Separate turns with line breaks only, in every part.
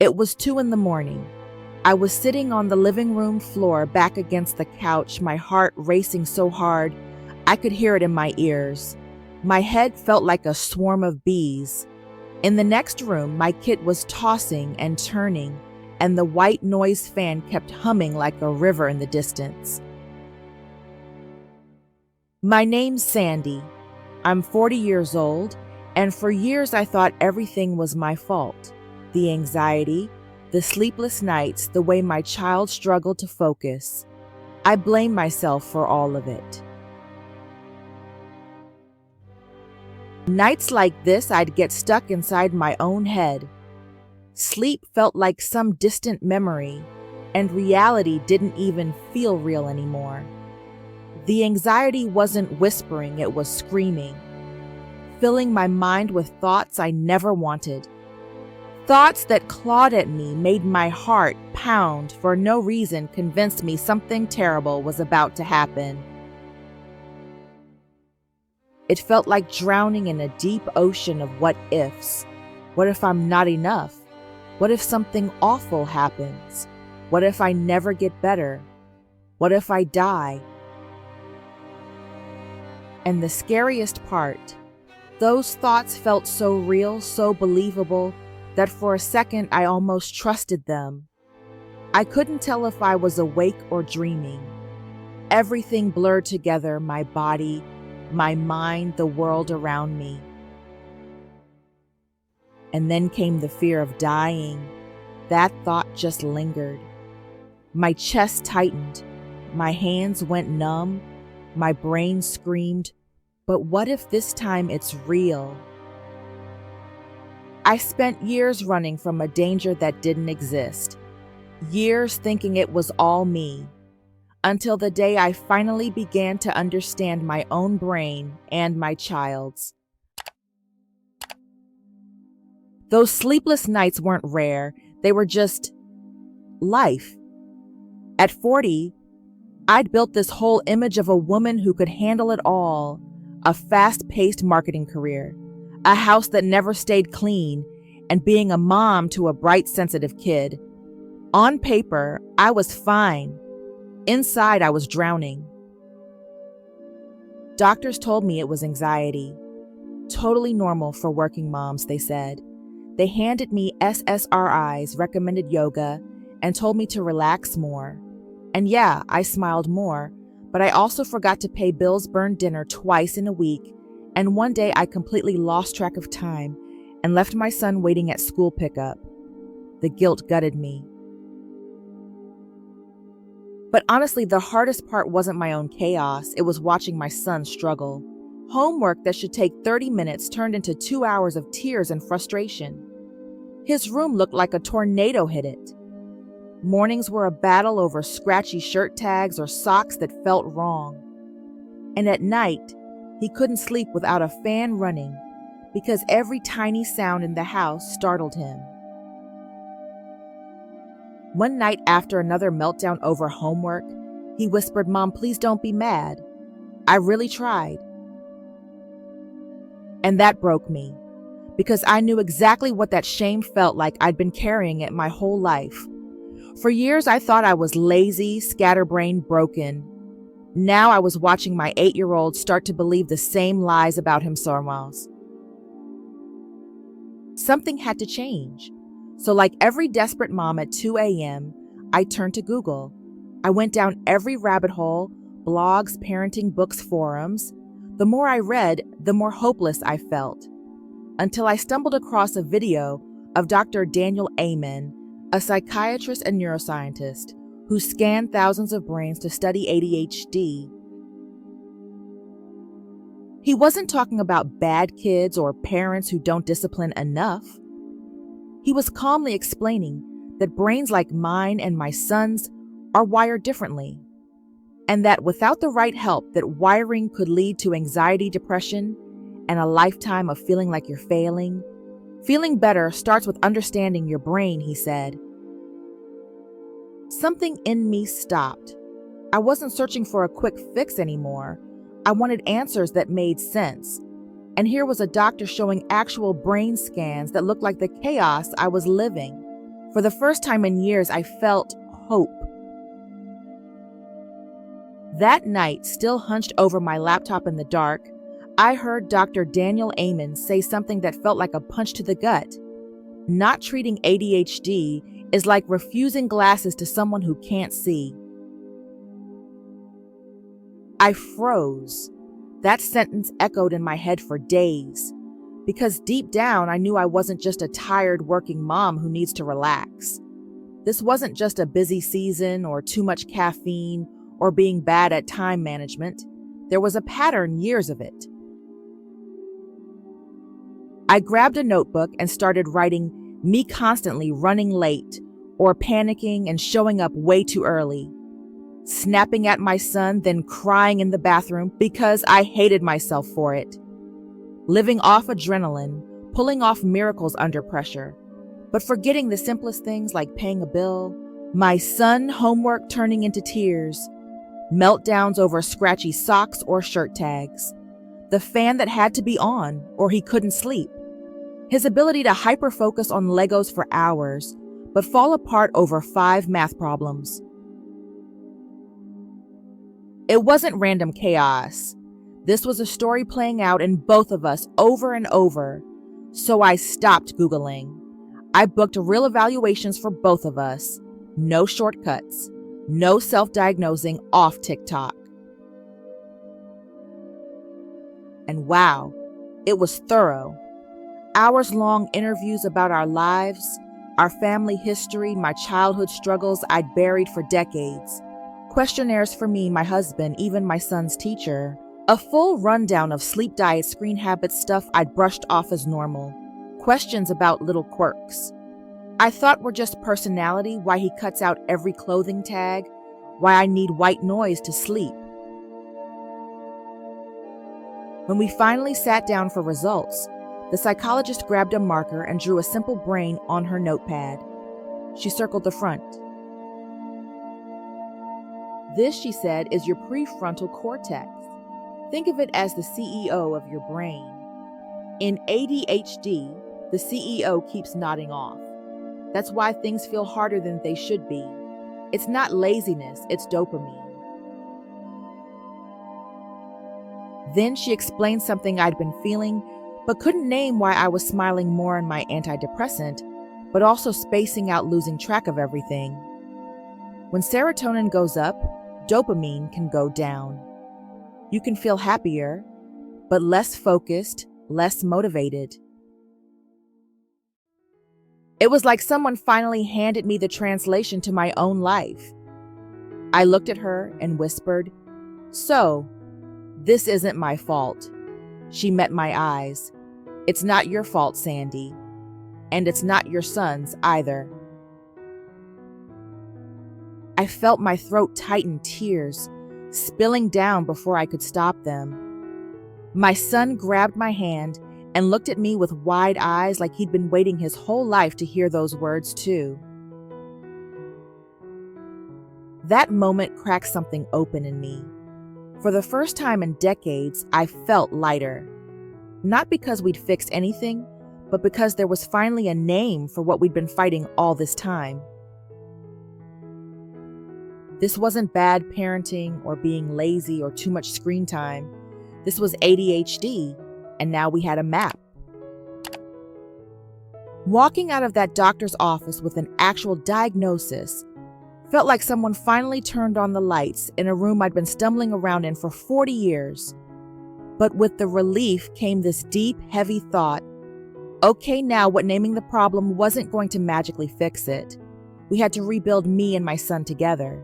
It was 2 in the morning. I was sitting on the living room floor back against the couch, my heart racing so hard I could hear it in my ears. My head felt like a swarm of bees. In the next room, my kit was tossing and turning, and the white noise fan kept humming like a river in the distance. My name's Sandy. I'm 40 years old, and for years I thought everything was my fault. The anxiety, the sleepless nights, the way my child struggled to focus. I blame myself for all of it. Nights like this, I'd get stuck inside my own head. Sleep felt like some distant memory, and reality didn't even feel real anymore. The anxiety wasn't whispering, it was screaming, filling my mind with thoughts I never wanted. Thoughts that clawed at me, made my heart pound for no reason, convinced me something terrible was about to happen. It felt like drowning in a deep ocean of what ifs. What if I'm not enough? What if something awful happens? What if I never get better? What if I die? And the scariest part, those thoughts felt so real, so believable, that for a second I almost trusted them. I couldn't tell if I was awake or dreaming. Everything blurred together, my body, my mind, the world around me. And then came the fear of dying. That thought just lingered. My chest tightened, my hands went numb, my brain screamed, but what if this time it's real? I spent years running from a danger that didn't exist, years thinking it was all me, until the day I finally began to understand my own brain and my child's. Those sleepless nights weren't rare, they were just life. At 40, I'd built this whole image of a woman who could handle it all, a fast-paced marketing career, a house that never stayed clean, and being a mom to a bright, sensitive kid. On paper, I was fine. Inside, I was drowning. Doctors told me it was anxiety. Totally normal for working moms, they said. They handed me SSRIs, recommended yoga, and told me to relax more. And yeah, I smiled more, but I also forgot to pay bills, burned dinner twice in a week, and one day I completely lost track of time and left my son waiting at school pickup. The guilt gutted me. But honestly, the hardest part wasn't my own chaos, it was watching my son struggle. Homework that should take 30 minutes turned into 2 hours of tears and frustration. His room looked like a tornado hit it. Mornings were a battle over scratchy shirt tags or socks that felt wrong. And at night, he couldn't sleep without a fan running because every tiny sound in the house startled him. One night after another meltdown over homework, he whispered, "Mom, please don't be mad. I really tried." And that broke me because I knew exactly what that shame felt like. I'd been carrying it my whole life. For years, I thought I was lazy, scatterbrained, broken. Now I was watching my 8-year-old start to believe the same lies about himself. Something had to change. So like every desperate mom at 2 a.m., I turned to Google. I went down every rabbit hole, blogs, parenting books, forums. The more I read, the more hopeless I felt. Until I stumbled across a video of Dr. Daniel Amen, a psychiatrist and neuroscientist who scanned thousands of brains to study ADHD. He wasn't talking about bad kids or parents who don't discipline enough. He was calmly explaining that brains like mine and my son's are wired differently, and that without the right help, that wiring could lead to anxiety, depression, and a lifetime of feeling like you're failing. Feeling better starts with understanding your brain, he said. Something in me stopped. I wasn't searching for a quick fix anymore. I wanted answers that made sense. And here was a doctor showing actual brain scans that looked like the chaos I was living. For the first time in years, I felt hope. That night, still hunched over my laptop in the dark, I heard Dr. Daniel Amen say something that felt like a punch to the gut. Not treating ADHD is like refusing glasses to someone who can't see. I froze. That sentence echoed in my head for days, because deep down I knew I wasn't just a tired working mom who needs to relax. This wasn't just a busy season or too much caffeine or being bad at time management. There was a pattern, years of it. I grabbed a notebook and started writing me constantly running late or panicking and showing up way too early, snapping at my son, then crying in the bathroom because I hated myself for it, living off adrenaline, pulling off miracles under pressure, but forgetting the simplest things like paying a bill, my son homework turning into tears, meltdowns over scratchy socks or shirt tags, the fan that had to be on or he couldn't sleep, his ability to hyper-focus on Legos for hours, but fall apart over 5 math problems. It wasn't random chaos. This was a story playing out in both of us over and over. So I stopped Googling. I booked real evaluations for both of us. No shortcuts. No self-diagnosing off TikTok. And wow, it was thorough. Hours-long interviews about our lives, our family history, my childhood struggles I'd buried for decades. Questionnaires for me, my husband, even my son's teacher. A full rundown of sleep diet, screen habits, stuff I'd brushed off as normal. Questions about little quirks I thought were just personality, why he cuts out every clothing tag, why I need white noise to sleep. When we finally sat down for results, the psychologist grabbed a marker and drew a simple brain on her notepad. She circled the front. This, she said, is your prefrontal cortex. Think of it as the CEO of your brain. In ADHD, the CEO keeps nodding off. That's why things feel harder than they should be. It's not laziness, it's dopamine. Then she explained something I'd been feeling, but couldn't name why I was smiling more on my antidepressant, but also spacing out, losing track of everything. When serotonin goes up, dopamine can go down. You can feel happier, but less focused, less motivated. It was like someone finally handed me the translation to my own life. I looked at her and whispered, "So, this isn't my fault." She met my eyes. "It's not your fault, Sandy. And it's not your son's either." I felt my throat tighten, tears spilling down before I could stop them. My son grabbed my hand and looked at me with wide eyes like he'd been waiting his whole life to hear those words too. That moment cracked something open in me. For the first time in decades, I felt lighter. Not because we'd fixed anything, but because there was finally a name for what we'd been fighting all this time. This wasn't bad parenting or being lazy or too much screen time. This was ADHD, and now we had a map. Walking out of that doctor's office with an actual diagnosis felt like someone finally turned on the lights in a room I'd been stumbling around in for 40 years. But with the relief came this deep, heavy thought, okay, now what naming the problem wasn't going to magically fix it. We had to rebuild me and my son together.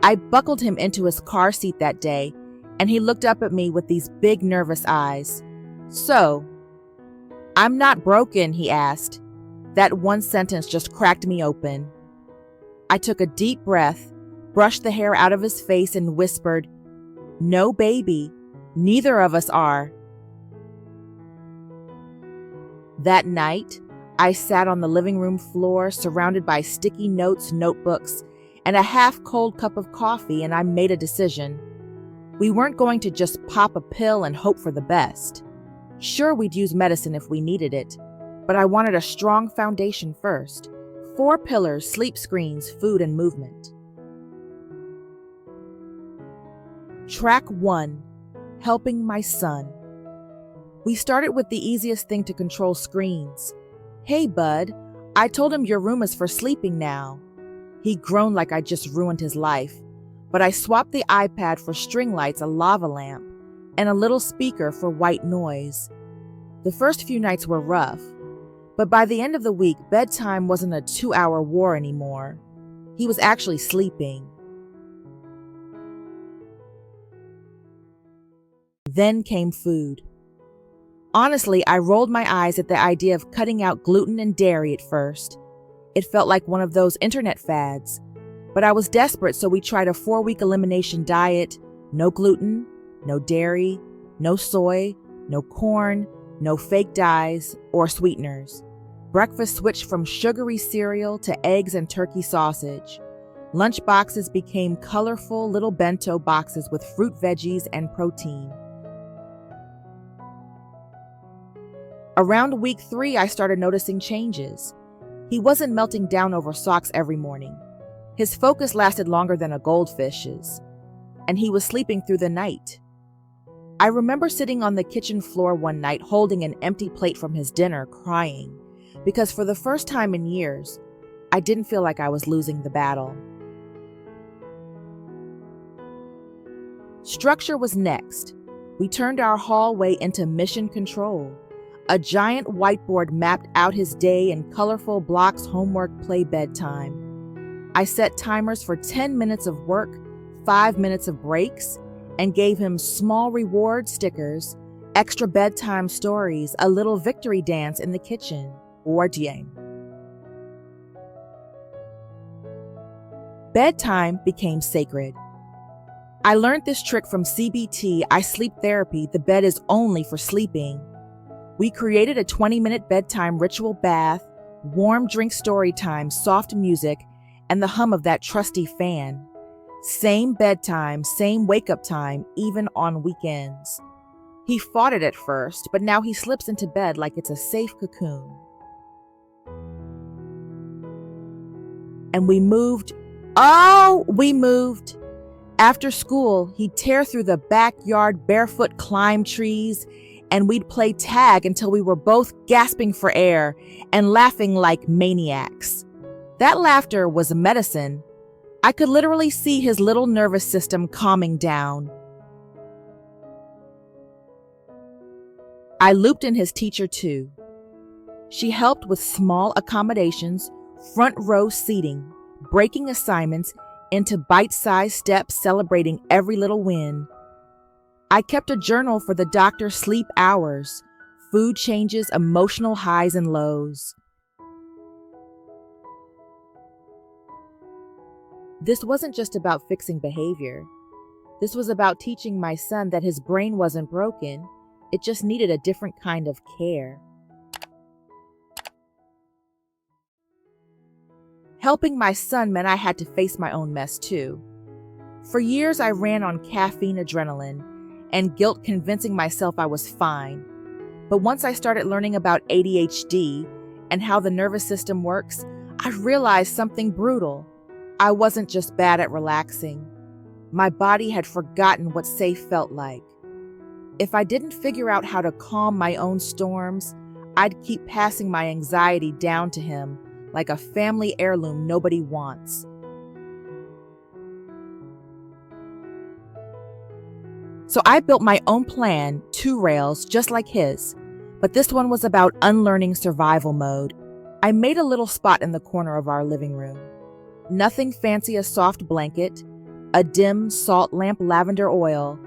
I buckled him into his car seat that day, and he looked up at me with these big, nervous eyes. "So, I'm not broken?" he asked. That one sentence just cracked me open. I took a deep breath, brushed the hair out of his face, and whispered, "No, baby, neither of us are." That night, I sat on the living room floor, surrounded by sticky notes, notebooks, and a half-cold cup of coffee, and I made a decision. We weren't going to just pop a pill and hope for the best. Sure, we'd use medicine if we needed it, but I wanted a strong foundation first. 4 pillars: sleep, screens, food, and movement. Track 1: helping my son. We started with the easiest thing to control: screens. "Hey, bud, I told him your room is for sleeping now." He groaned like I just ruined his life, but I swapped the iPad for string lights, a lava lamp, and a little speaker for white noise. The first few nights were rough, but by the end of the week, bedtime wasn't a 2-hour war anymore. He was actually sleeping. Then came food. Honestly, I rolled my eyes at the idea of cutting out gluten and dairy at first. It felt like one of those internet fads. But I was desperate, so we tried a 4-week elimination diet: no gluten, no dairy, no soy, no corn, no fake dyes or sweeteners. Breakfast switched from sugary cereal to eggs and turkey sausage. Lunch boxes became colorful little bento boxes with fruit, veggies, and protein. Around week 3, I started noticing changes. He wasn't melting down over socks every morning. His focus lasted longer than a goldfish's, and he was sleeping through the night. I remember sitting on the kitchen floor one night holding an empty plate from his dinner, crying, because for the first time in years, I didn't feel like I was losing the battle. Structure was next. We turned our hallway into mission control. A giant whiteboard mapped out his day in colorful blocks: homework, play, bedtime. I set timers for 10 minutes of work, 5 minutes of breaks, and gave him small reward stickers, extra bedtime stories, a little victory dance in the kitchen, or game. Bedtime became sacred. I learned this trick from CBT, sleep therapy. The bed is only for sleeping. We created a 20-minute bedtime ritual: bath, warm drink, story time, soft music, and the hum of that trusty fan. Same bedtime, same wake-up time, even on weekends. He fought it at first, but now he slips into bed like it's a safe cocoon. And we moved. After school, he'd tear through the backyard barefoot, climb trees, and we'd play tag until we were both gasping for air and laughing like maniacs. That laughter was medicine. I could literally see his little nervous system calming down. I looped in his teacher too. She helped with small accommodations, front row seating, breaking assignments into bite-sized steps, celebrating every little win. I kept a journal for the doctor's sleep hours, food changes, emotional highs and lows. This wasn't just about fixing behavior. This was about teaching my son that his brain wasn't broken. It just needed a different kind of care. Helping my son meant I had to face my own mess too. For years, I ran on caffeine, adrenaline, and guilt, convincing myself I was fine. But once I started learning about ADHD and how the nervous system works, I realized something brutal. I wasn't just bad at relaxing. My body had forgotten what safe felt like. If I didn't figure out how to calm my own storms, I'd keep passing my anxiety down to him like a family heirloom nobody wants. So I built my own plan, 2 rails, just like his, but this one was about unlearning survival mode. I made a little spot in the corner of our living room. Nothing fancy, a soft blanket, a dim salt lamp, lavender oil.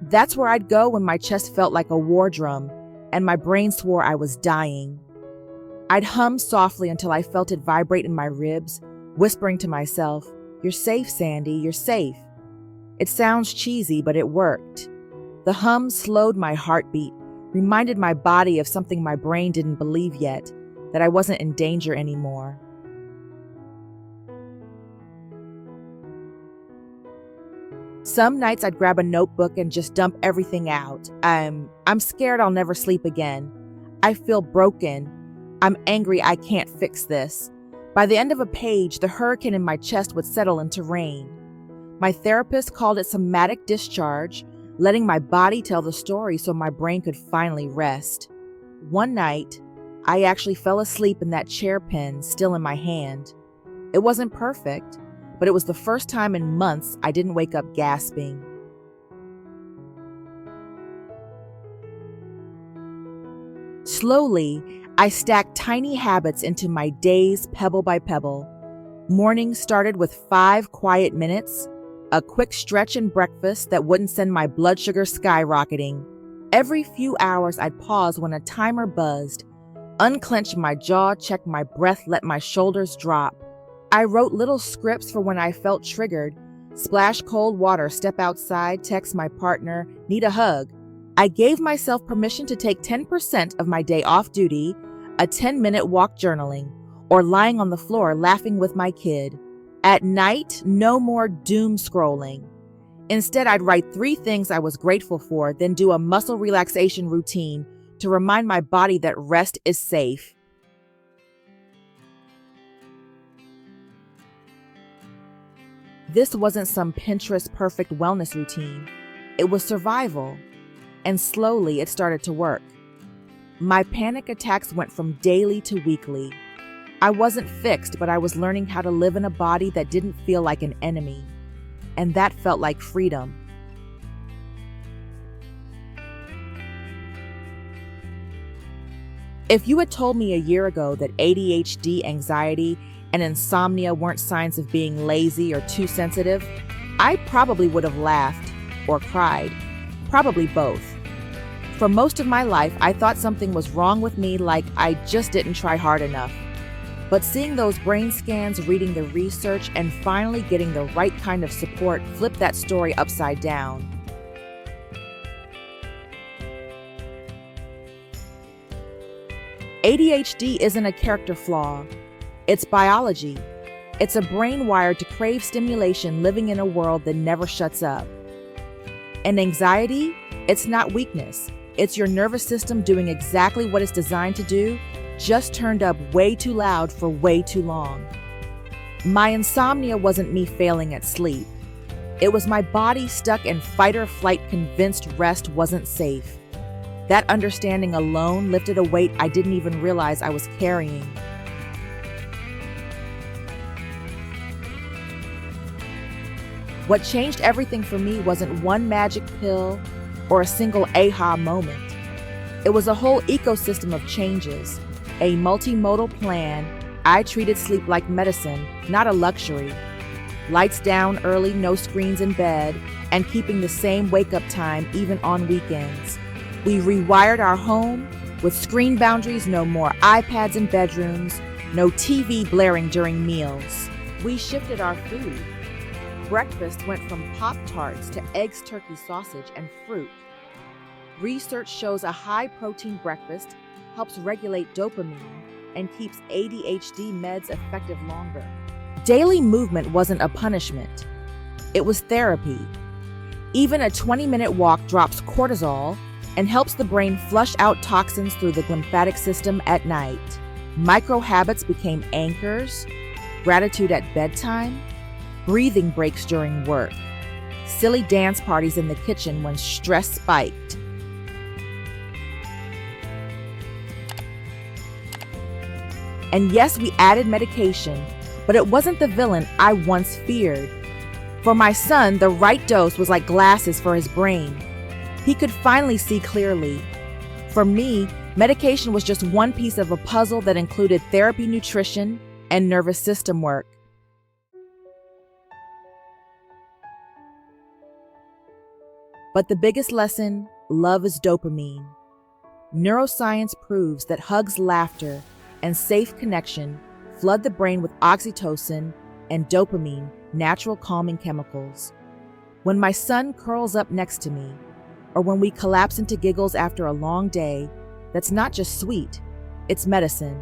That's where I'd go when my chest felt like a war drum and my brain swore I was dying. I'd hum softly until I felt it vibrate in my ribs, whispering to myself, "You're safe, Sandy, you're safe." It sounds cheesy, but it worked. The hum slowed my heartbeat, reminded my body of something my brain didn't believe yet, that I wasn't in danger anymore. Some nights I'd grab a notebook and just dump everything out. I'm scared I'll never sleep again. I feel broken. I'm angry I can't fix this. By the end of a page, the hurricane in my chest would settle into rain. My therapist called it somatic discharge, letting my body tell the story so my brain could finally rest. One night, I actually fell asleep in that chair pen still in my hand. It wasn't perfect, but it was the first time in months I didn't wake up gasping. Slowly, I stacked tiny habits into my days pebble by pebble. Mornings started with 5 quiet minutes, a quick stretch and breakfast that wouldn't send my blood sugar skyrocketing. Every few hours, I'd pause when a timer buzzed, unclench my jaw, check my breath, let my shoulders drop. I wrote little scripts for when I felt triggered. Splash cold water, step outside, text my partner, need a hug. I gave myself permission to take 10% of my day off duty, a 10-minute walk journaling, or lying on the floor laughing with my kid. At night, no more doom scrolling. Instead, I'd write 3 things I was grateful for, then do a muscle relaxation routine to remind my body that rest is safe. This wasn't some Pinterest perfect wellness routine. It was survival. And slowly it started to work. My panic attacks went from daily to weekly. I wasn't fixed, but I was learning how to live in a body that didn't feel like an enemy. And that felt like freedom. If you had told me a year ago that ADHD, anxiety, and insomnia weren't signs of being lazy or too sensitive, I probably would have laughed or cried. Probably both. For most of my life, I thought something was wrong with me, like I just didn't try hard enough. But seeing those brain scans, reading the research, and finally getting the right kind of support flipped that story upside down. ADHD isn't a character flaw. It's biology. It's a brain wired to crave stimulation, living in a world that never shuts up. And anxiety, it's not weakness. It's your nervous system doing exactly what it's designed to do, just turned up way too loud for way too long. My insomnia wasn't me failing at sleep. It was my body stuck in fight or flight, convinced rest wasn't safe. That understanding alone lifted a weight I didn't even realize I was carrying. What changed everything for me wasn't one magic pill or a single aha moment. It was a whole ecosystem of changes, a multimodal plan. I treated sleep like medicine, not a luxury. Lights down early, no screens in bed, and keeping the same wake-up time even on weekends. We rewired our home with screen boundaries, no more iPads in bedrooms, no TV blaring during meals. We shifted our food. Breakfast went from Pop-Tarts to eggs, turkey, sausage, and fruit. Research shows a high-protein breakfast helps regulate dopamine and keeps ADHD meds effective longer. Daily movement wasn't a punishment. It was therapy. Even a 20-minute walk drops cortisol and helps the brain flush out toxins through the lymphatic system at night. Micro habits became anchors, gratitude at bedtime, breathing breaks during work, silly dance parties in the kitchen when stress spiked. And yes, we added medication, but it wasn't the villain I once feared. For my son, the right dose was like glasses for his brain. He could finally see clearly. For me, medication was just one piece of a puzzle that included therapy, nutrition, and nervous system work. But the biggest lesson, love is dopamine. Neuroscience proves that hugs, laughter, and safe connection flood the brain with oxytocin and dopamine, natural calming chemicals. When my son curls up next to me, or when we collapse into giggles after a long day, that's not just sweet, it's medicine.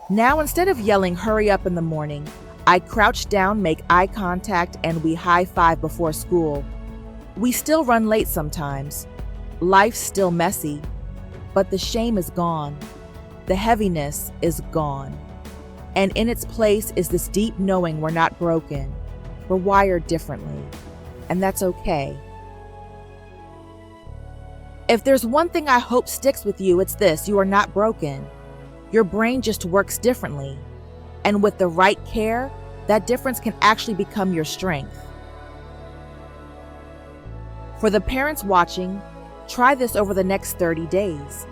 Now, instead of yelling, "Hurry up" in the morning, I crouch down, make eye contact, and we high-five before school. We still run late sometimes. Life's still messy, but the shame is gone. The heaviness is gone. And in its place is this deep knowing we're not broken. We're wired differently, and that's okay. If there's one thing I hope sticks with you, it's this: you are not broken. Your brain just works differently. And with the right care, that difference can actually become your strength. For the parents watching, try this over the next 30 days.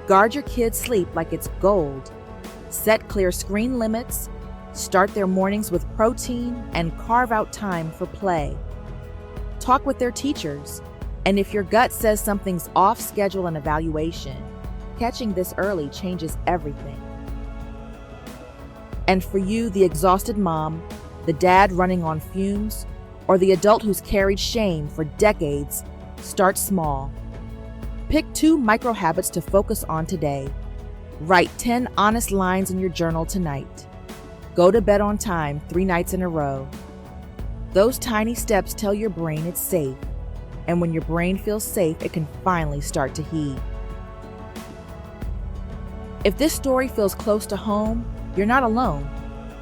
Guard your kids' sleep like it's gold. Set clear screen limits. Start their mornings with protein and carve out time for play. Talk with their teachers. And if your gut says something's off schedule and evaluation, catching this early changes everything. And for you, the exhausted mom, the dad running on fumes, or the adult who's carried shame for decades, start small. Pick 2 micro habits to focus on today. Write 10 honest lines in your journal tonight. Go to bed on time 3 nights in a row. Those tiny steps tell your brain it's safe. And when your brain feels safe, it can finally start to heed. If this story feels close to home, you're not alone.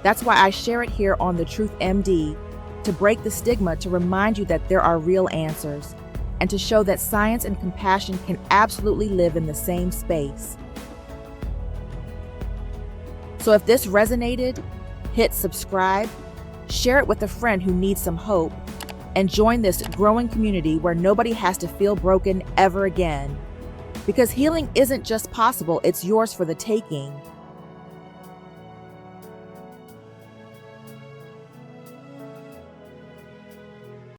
That's why I share it here on The Truth MD, to break the stigma, to remind you that there are real answers, and to show that science and compassion can absolutely live in the same space. So if this resonated, hit subscribe, share it with a friend who needs some hope, and join this growing community where nobody has to feel broken ever again. Because healing isn't just possible, it's yours for the taking.